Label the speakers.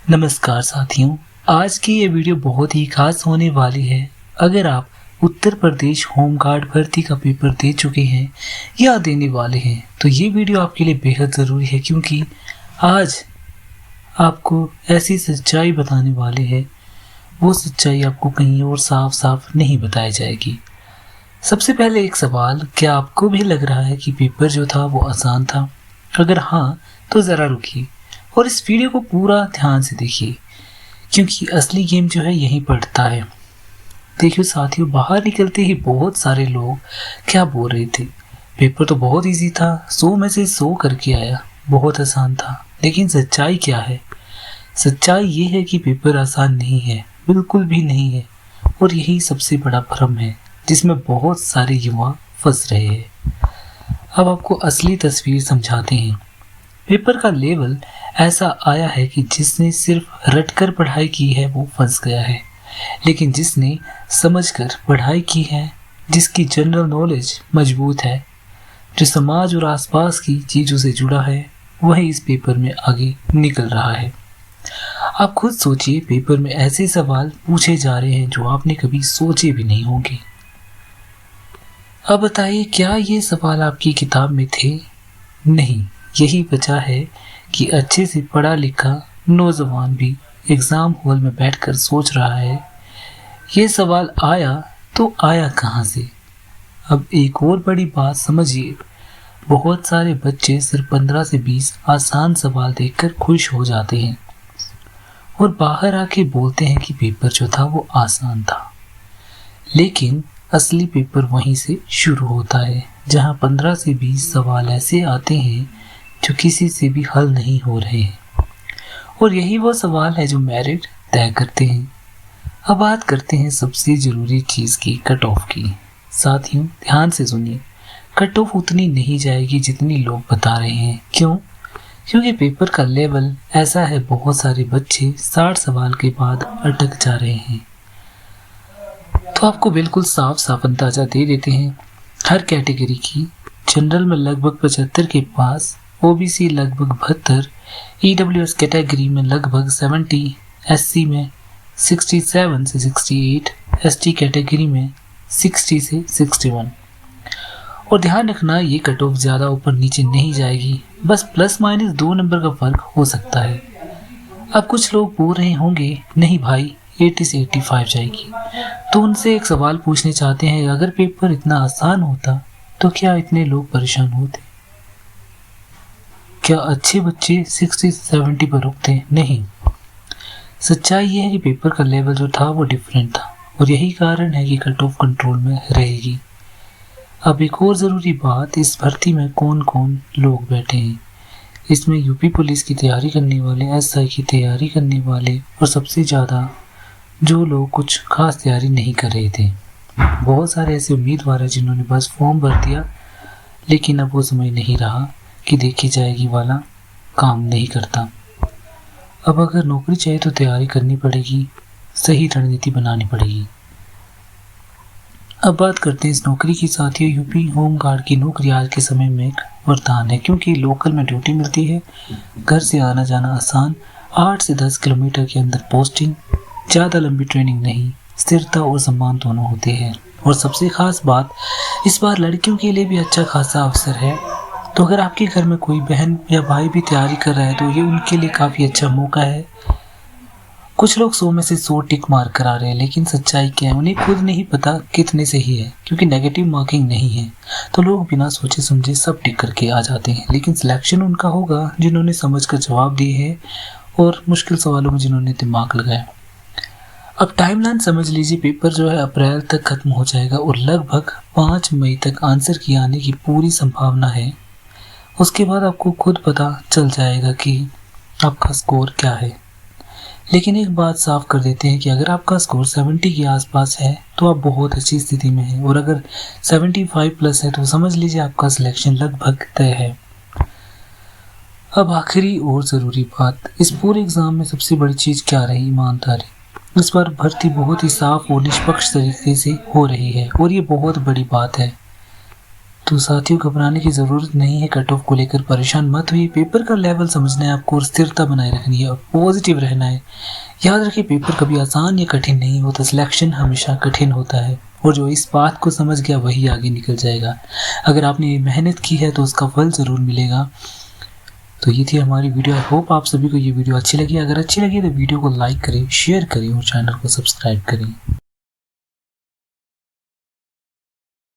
Speaker 1: नमस्कार साथियों, आज की ये वीडियो बहुत ही खास होने वाली है। अगर आप उत्तर प्रदेश होमगार्ड भर्ती का पेपर दे चुके हैं या देने वाले हैं तो ये वीडियो आपके लिए बेहद ज़रूरी है, क्योंकि आज आपको ऐसी सच्चाई बताने वाले हैं, वो सच्चाई आपको कहीं और साफ साफ नहीं बताई जाएगी। सबसे पहले एक सवाल, क्या आपको भी लग रहा है कि पेपर जो था वो आसान था? अगर हाँ तो ज़रा रुकिए और इस वीडियो को पूरा ध्यान से देखिए, क्योंकि असली गेम जो है यहीं पड़ता है। देखिए साथियों, बाहर निकलते ही बहुत सारे लोग क्या बोल रहे थे, पेपर तो बहुत इजी था, 100 में से 100 करके आया, बहुत आसान था। लेकिन सच्चाई क्या है? सच्चाई ये है कि पेपर आसान नहीं है, बिल्कुल भी नहीं है। और यही सबसे बड़ा भ्रम है जिसमें बहुत सारे युवा फंस रहे हैं। अब आपको असली तस्वीर समझाते हैं। पेपर का लेवल ऐसा आया है कि जिसने सिर्फ रटकर पढ़ाई की है वो फंस गया है, लेकिन जिसने समझकर पढ़ाई की है, जिसकी जनरल नॉलेज मजबूत है, जो समाज और आसपास की चीज़ों से जुड़ा है, वही इस पेपर में आगे निकल रहा है। आप खुद सोचिए, पेपर में ऐसे सवाल पूछे जा रहे हैं जो आपने कभी सोचे भी नहीं होंगे। अब बताइए, क्या ये सवाल आपकी किताब में थे? नहीं। यही वजह है कि अच्छे से पढ़ा लिखा नौजवान भी एग्ज़ाम हॉल में बैठकर सोच रहा है, ये सवाल आया तो आया कहाँ से। अब एक और बड़ी बात समझिए, बहुत सारे बच्चे सिर्फ 15 से 20 आसान सवाल देखकर खुश हो जाते हैं और बाहर आके बोलते हैं कि पेपर जो था वो आसान था। लेकिन असली पेपर वहीं से शुरू होता है, जहाँ 15 से 20 सवाल ऐसे आते हैं जो किसी से भी हल नहीं हो रहे हैं, और यही वो सवाल है जो मेरिट तय करते हैं। अब बात करते हैं सबसे ज़रूरी चीज़ की, कट ऑफ की। साथियों ध्यान से सुनिए, कट ऑफ उतनी नहीं जाएगी जितनी लोग बता रहे हैं। क्यों? क्योंकि पेपर का लेवल ऐसा है, बहुत सारे बच्चे 60 सवाल के बाद अटक जा रहे हैं। तो आपको बिल्कुल साफ साफ अंदाजा दे देते हैं हर कैटेगरी की। जनरल में लगभग 75 के पास, ओबीसी लगभग 72, ईडब्ल्यूएस कैटेगरी में लगभग 70, एससी में 67 से 68, एसटी कैटेगरी में 60 से 61। और ध्यान रखना, ये कट ऑफ ज़्यादा ऊपर नीचे नहीं जाएगी, बस प्लस माइनस 2 नंबर का फर्क हो सकता है। अब कुछ लोग बोल रहे होंगे, नहीं भाई 80 से 85 जाएगी। तो उनसे एक सवाल पूछने चाहते हैं, अगर पेपर इतना आसान होता तो क्या इतने लोग परेशान होते? क्या अच्छे बच्चे 60 से 70 पर रुकते? नहीं। सच्चाई ये है कि पेपर का लेवल जो था वो डिफरेंट था, और यही कारण है कि कट ऑफ कंट्रोल में रहेगी। अब एक और ज़रूरी बात, इस भर्ती में कौन कौन लोग बैठे हैं। इसमें यूपी पुलिस की तैयारी करने वाले, एसआई की तैयारी करने वाले, और सबसे ज़्यादा जो लोग कुछ खास तैयारी नहीं कर रहे थे। बहुत सारे ऐसे उम्मीदवार हैं जिन्होंने बस फॉर्म भर दिया, लेकिन अब वो समय नहीं रहा कि देखी जाएगी वाला काम नहीं करता। अब अगर नौकरी चाहिए तो तैयारी करनी पड़ेगी, सही रणनीति बनानी पड़ेगी। अब बात करते हैं इस नौकरी की। साथियों, यूपी होमगार्ड की नौकरी आज के समय में एक वरदान है, क्योंकि लोकल में ड्यूटी मिलती है, घर से आना जाना आसान, 8 से 10 किलोमीटर के अंदर पोस्टिंग, ज़्यादा लंबी ट्रेनिंग नहीं, स्थिरता और सम्मान दोनों होते हैं। और सबसे खास बात, इस बार लड़कियों के लिए भी अच्छा खासा अवसर है। तो अगर आपके घर में कोई बहन या भाई भी तैयारी कर रहा है तो ये उनके लिए काफ़ी अच्छा मौका है। कुछ लोग 100 में से 100 टिक मार कर आ रहे हैं, लेकिन सच्चाई क्या है उन्हें खुद नहीं पता कितने सही है, क्योंकि नेगेटिव मार्किंग नहीं है तो लोग बिना सोचे समझे सब टिक करके आ जाते हैं। लेकिन सिलेक्शन उनका होगा जिन्होंने समझ कर जवाब दिए हैं और मुश्किल सवालों में जिन्होंने दिमाग लगाया। अब टाइमलाइन समझ लीजिए, पेपर जो है अप्रैल तक खत्म हो जाएगा और लगभग 5 मई तक आंसर की आने की पूरी संभावना है। उसके बाद आपको खुद पता चल जाएगा कि आपका स्कोर क्या है। लेकिन एक बात साफ कर देते हैं कि अगर आपका स्कोर 70 के आसपास है तो आप बहुत अच्छी स्थिति में हैं, और अगर 75 प्लस है तो समझ लीजिए आपका सिलेक्शन लगभग तय है। अब आखिरी और ज़रूरी बात, इस पूरे एग्ज़ाम में सबसे बड़ी चीज़ क्या रही? ईमानदारी। इस बार भर्ती बहुत ही साफ और निष्पक्ष तरीके से हो रही है, और ये बहुत बड़ी बात है। तो साथियों, घबराने की ज़रूरत नहीं है। कट ऑफ को लेकर परेशान मत हुई। पेपर का लेवल समझना है आपको और स्थिरता बनाए रखनी है और पॉजिटिव रहना है। याद रखिए, पेपर कभी आसान या कठिन नहीं होता, सिलेक्शन हमेशा कठिन होता है और जो इस बात को समझ गया वही आगे निकल जाएगा। अगर आपने मेहनत की है तो उसका फल ज़रूर मिलेगा। तो ये थी हमारी वीडियो। आई होप आप सभी को ये वीडियो अच्छी लगी। अगर अच्छी लगी तो वीडियो को लाइक करें, शेयर करें और चैनल को सब्सक्राइब करें।